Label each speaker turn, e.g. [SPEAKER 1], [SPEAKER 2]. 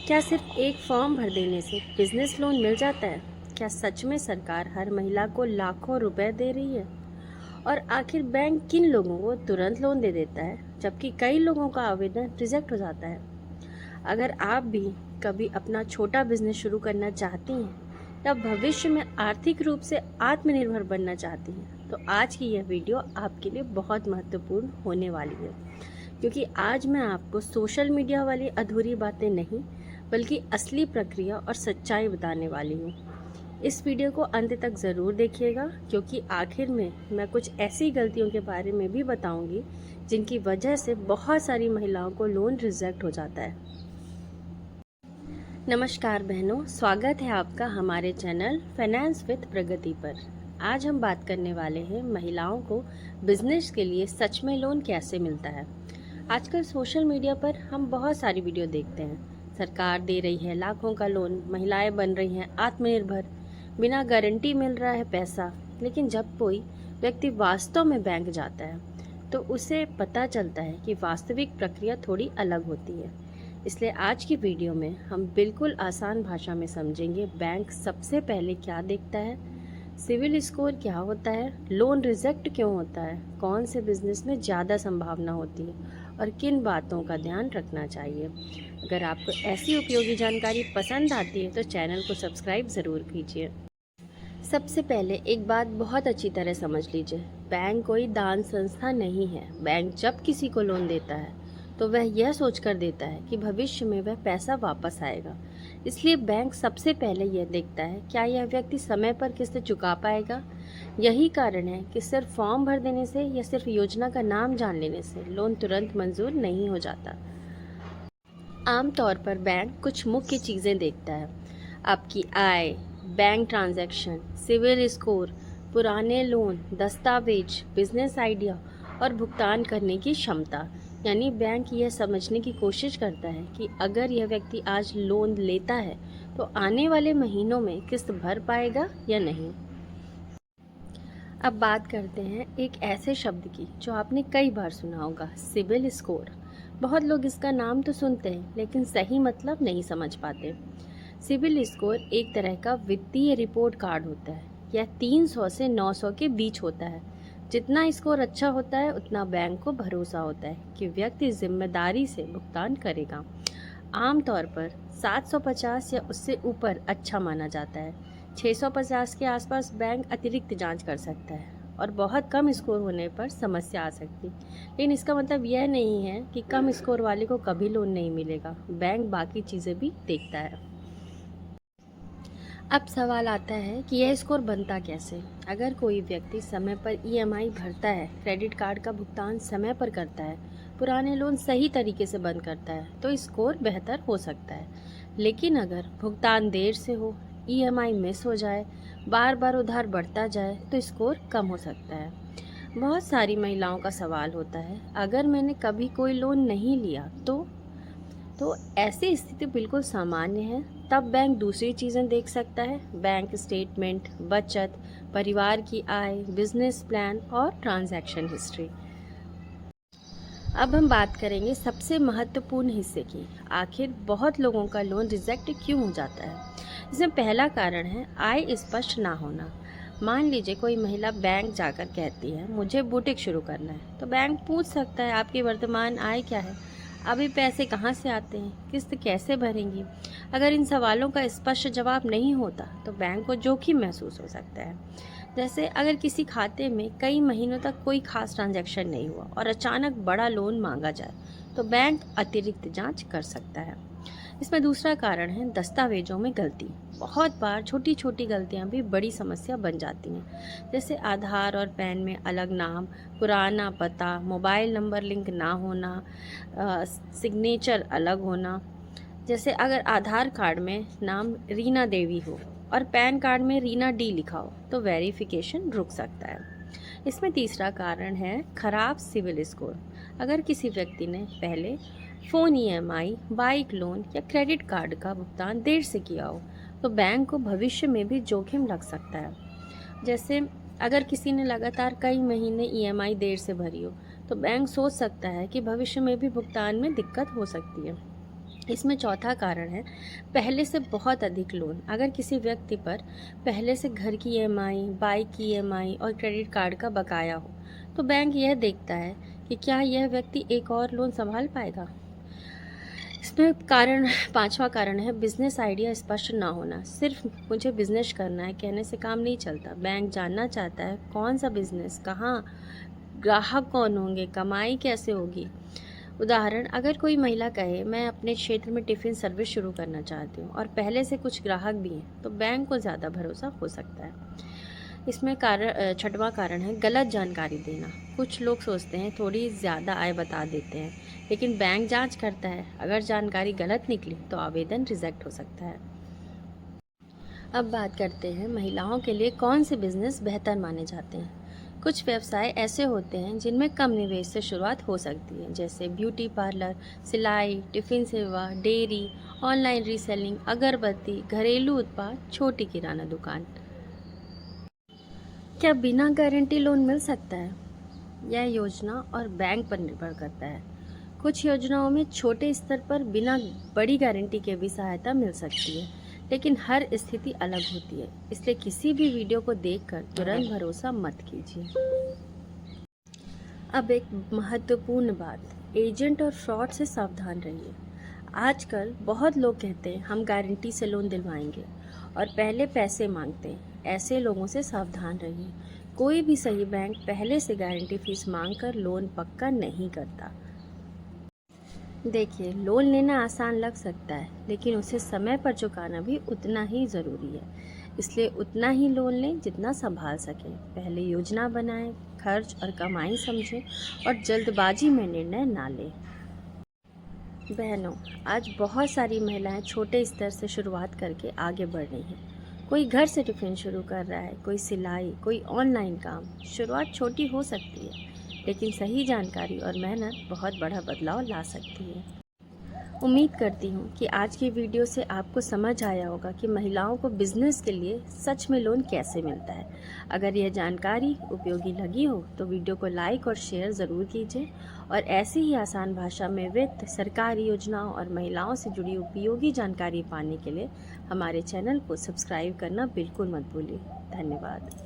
[SPEAKER 1] क्या सिर्फ एक फॉर्म भर देने से बिजनेस लोन मिल जाता है? क्या सच में सरकार हर महिला को लाखों रुपए दे रही है? और आखिर बैंक किन लोगों को तुरंत लोन दे देता है जबकि कई लोगों का आवेदन रिजेक्ट हो जाता है? अगर आप भी कभी अपना छोटा बिजनेस शुरू करना चाहती हैं या भविष्य में आर्थिक रूप से आत्मनिर्भर बनना चाहती हैं, तो आज की यह वीडियो आपके लिए बहुत महत्वपूर्ण होने वाली है, क्योंकि आज मैं आपको सोशल मीडिया वाली अधूरी बातें नहीं बल्कि असली प्रक्रिया और सच्चाई बताने वाली हूँ। इस वीडियो को अंत तक ज़रूर देखिएगा, क्योंकि आखिर में मैं कुछ ऐसी गलतियों के बारे में भी बताऊंगी जिनकी वजह से बहुत सारी महिलाओं को लोन रिजेक्ट हो जाता है। नमस्कार बहनों, स्वागत है आपका हमारे चैनल फाइनेंस विद प्रगति पर। आज हम बात करने वाले हैं महिलाओं को बिजनेस के लिए सच में लोन कैसे मिलता है। आजकल सोशल मीडिया पर हम बहुत सारी वीडियो देखते हैं। सरकार दे रही है लाखों का लोन, महिलाएं बन रही हैं आत्मनिर्भर, बिना गारंटी मिल रहा है पैसा। लेकिन जब कोई व्यक्ति वास्तव में बैंक जाता है तो उसे पता चलता है कि वास्तविक प्रक्रिया थोड़ी अलग होती है। इसलिए आज की वीडियो में हम बिल्कुल आसान भाषा में समझेंगे बैंक सबसे पहले क्या देखता है, सिविल स्कोर क्या होता है, लोन रिजेक्ट क्यों होता है, कौन से बिजनेस में ज़्यादा संभावना होती है और किन बातों का ध्यान रखना चाहिए। अगर आपको ऐसी उपयोगी जानकारी पसंद आती है तो चैनल को सब्सक्राइब ज़रूर कीजिए। सबसे पहले एक बात बहुत अच्छी तरह समझ लीजिए, बैंक कोई दान संस्था नहीं है। बैंक जब किसी को लोन देता है तो वह यह सोचकर देता है कि भविष्य में वह पैसा वापस आएगा। इसलिए बैंक सबसे पहले यह देखता है क्या यह व्यक्ति समय पर किस्त चुका पाएगा। यही कारण है कि सिर्फ फॉर्म भर देने से या सिर्फ योजना का नाम जान लेने से लोन तुरंत मंजूर नहीं हो जाता। आमतौर पर बैंक कुछ मुख्य चीज़ें देखता है: आपकी आय, बैंक ट्रांजैक्शन, सिविल स्कोर, पुराने लोन, दस्तावेज, बिजनेस आइडिया और भुगतान करने की क्षमता। यानी बैंक यह समझने की कोशिश करता है कि अगर यह व्यक्ति आज लोन लेता है तो आने वाले महीनों में किस्त भर पाएगा या नहीं। अब बात करते हैं एक ऐसे शब्द की जो आपने कई बार सुना होगा, सिविल स्कोर। बहुत लोग इसका नाम तो सुनते हैं लेकिन सही मतलब नहीं समझ पाते। सिविल स्कोर एक तरह का वित्तीय रिपोर्ट कार्ड होता है। यह 300 से 900 के बीच होता है। जितना स्कोर अच्छा होता है उतना बैंक को भरोसा होता है कि व्यक्ति जिम्मेदारी से भुगतान करेगा। आमतौर पर 750 या उससे ऊपर अच्छा माना जाता है। 650 के आसपास बैंक अतिरिक्त जांच कर सकता है और बहुत कम स्कोर होने पर समस्या आ सकती है। लेकिन इसका मतलब यह नहीं है कि कम स्कोर वाले को कभी लोन नहीं मिलेगा। बैंक बाकी चीज़ें भी देखता है। अब सवाल आता है कि यह स्कोर बनता कैसे। अगर कोई व्यक्ति समय पर ईएमआई भरता है, क्रेडिट कार्ड का भुगतान समय पर करता है, पुराने लोन सही तरीके से बंद करता है तो स्कोर बेहतर हो सकता है। लेकिन अगर भुगतान देर से हो, ईएमआई मिस हो जाए, बार बार उधार बढ़ता जाए तो स्कोर कम हो सकता है। बहुत सारी महिलाओं का सवाल होता है, अगर मैंने कभी कोई लोन नहीं लिया तो ऐसी स्थिति बिल्कुल सामान्य है। तब बैंक दूसरी चीज़ें देख सकता है: बैंक स्टेटमेंट, बचत, परिवार की आय, बिजनेस प्लान और ट्रांजैक्शन हिस्ट्री। अब हम बात करेंगे सबसे महत्वपूर्ण हिस्से की, आखिर बहुत लोगों का लोन रिजेक्ट क्यों हो जाता है। इसमें पहला कारण है आय स्पष्ट ना होना। मान लीजिए कोई महिला बैंक जाकर कहती है मुझे बुटीक शुरू करना है, तो बैंक पूछ सकता है आपकी वर्तमान आय क्या है, अभी पैसे कहाँ से आते हैं, किस्त कैसे भरेंगी। अगर इन सवालों का स्पष्ट जवाब नहीं होता तो बैंक को जोखिम महसूस हो सकता है। जैसे अगर किसी खाते में कई महीनों तक कोई खास ट्रांजैक्शन नहीं हुआ और अचानक बड़ा लोन मांगा जाए तो बैंक अतिरिक्त जांच कर सकता है। इसमें दूसरा कारण है दस्तावेजों में गलती। बहुत बार छोटी छोटी गलतियां भी बड़ी समस्या बन जाती हैं, जैसे आधार और पैन में अलग नाम, पुराना पता, मोबाइल नंबर लिंक ना होना, सिग्नेचर अलग होना। जैसे अगर आधार कार्ड में नाम रीना देवी हो और पैन कार्ड में रीना डी लिखा हो तो वेरिफिकेशन रुक सकता है। इसमें तीसरा कारण है खराब सिविल स्कोर। अगर किसी व्यक्ति ने पहले फ़ोन ईएमआई, बाइक लोन या क्रेडिट कार्ड का भुगतान देर से किया हो तो बैंक को भविष्य में भी जोखिम लग सकता है। जैसे अगर किसी ने लगातार कई महीने ईएमआई देर से भरी हो तो बैंक सोच सकता है कि भविष्य में भी भुगतान में दिक्कत हो सकती है। इसमें चौथा कारण है पहले से बहुत अधिक लोन। अगर किसी व्यक्ति पर पहले से घर की ईएमआई, बाइक की ईएमआई और क्रेडिट कार्ड का बकाया हो तो बैंक यह देखता है कि क्या यह व्यक्ति एक और लोन संभाल पाएगा। इसमें पांचवा कारण है बिजनेस आइडिया स्पष्ट ना होना। सिर्फ मुझे बिजनेस करना है कहने से काम नहीं चलता। बैंक जानना चाहता है कौन सा बिजनेस, कहाँ, ग्राहक कौन होंगे, कमाई कैसे होगी। उदाहरण, अगर कोई महिला कहे मैं अपने क्षेत्र में टिफ़िन सर्विस शुरू करना चाहती हूँ और पहले से कुछ ग्राहक भी हैं तो बैंक को ज़्यादा भरोसा हो सकता है। इसमें छठवां कारण है गलत जानकारी देना। कुछ लोग सोचते हैं थोड़ी ज़्यादा आय बता देते हैं, लेकिन बैंक जांच करता है। अगर जानकारी गलत निकली तो आवेदन रिजेक्ट हो सकता है। अब बात करते हैं महिलाओं के लिए कौन से बिजनेस बेहतर माने जाते हैं। कुछ व्यवसाय ऐसे होते हैं जिनमें कम निवेश से शुरुआत हो सकती है, जैसे ब्यूटी पार्लर, सिलाई, टिफ़िन सेवा, डेयरी, ऑनलाइन रीसेलिंग, अगरबत्ती, घरेलू उत्पाद, छोटी किराना दुकान। क्या बिना गारंटी लोन मिल सकता है? यह योजना और बैंक पर निर्भर करता है। कुछ योजनाओं में छोटे स्तर पर बिना बड़ी गारंटी के भी सहायता मिल सकती है, लेकिन हर स्थिति अलग होती है, इसलिए किसी भी वीडियो को देखकर तुरंत भरोसा मत कीजिए। अब एक महत्वपूर्ण बात, एजेंट और फ्रॉड से सावधान रहिए। आजकल बहुत लोग कहते हैं हम गारंटी से लोन दिलवाएंगे और पहले पैसे मांगते हैं। ऐसे लोगों से सावधान रहिए। कोई भी सही बैंक पहले से गारंटी फीस मांगकर लोन पक्का नहीं करता। देखिए, लोन लेना आसान लग सकता है, लेकिन उसे समय पर चुकाना भी उतना ही ज़रूरी है। इसलिए उतना ही लोन लें जितना संभाल सकें। पहले योजना बनाएं, खर्च और कमाई समझें और जल्दबाजी में निर्णय ना लें। बहनों, आज बहुत सारी महिलाएं छोटे स्तर से शुरुआत करके आगे बढ़ रही हैं। कोई घर से टिफ़िन शुरू कर रहा है, कोई सिलाई, कोई ऑनलाइन काम। शुरुआत छोटी हो सकती है, लेकिन सही जानकारी और मेहनत बहुत बड़ा बदलाव ला सकती है। उम्मीद करती हूँ कि आज की वीडियो से आपको समझ आया होगा कि महिलाओं को बिजनेस के लिए सच में लोन कैसे मिलता है। अगर यह जानकारी उपयोगी लगी हो तो वीडियो को लाइक और शेयर ज़रूर कीजिए और ऐसी ही आसान भाषा में वित्त, सरकारी योजनाओं और महिलाओं से जुड़ी उपयोगी जानकारी पाने के लिए हमारे चैनल को सब्सक्राइब करना बिल्कुल मत भूलिए। धन्यवाद।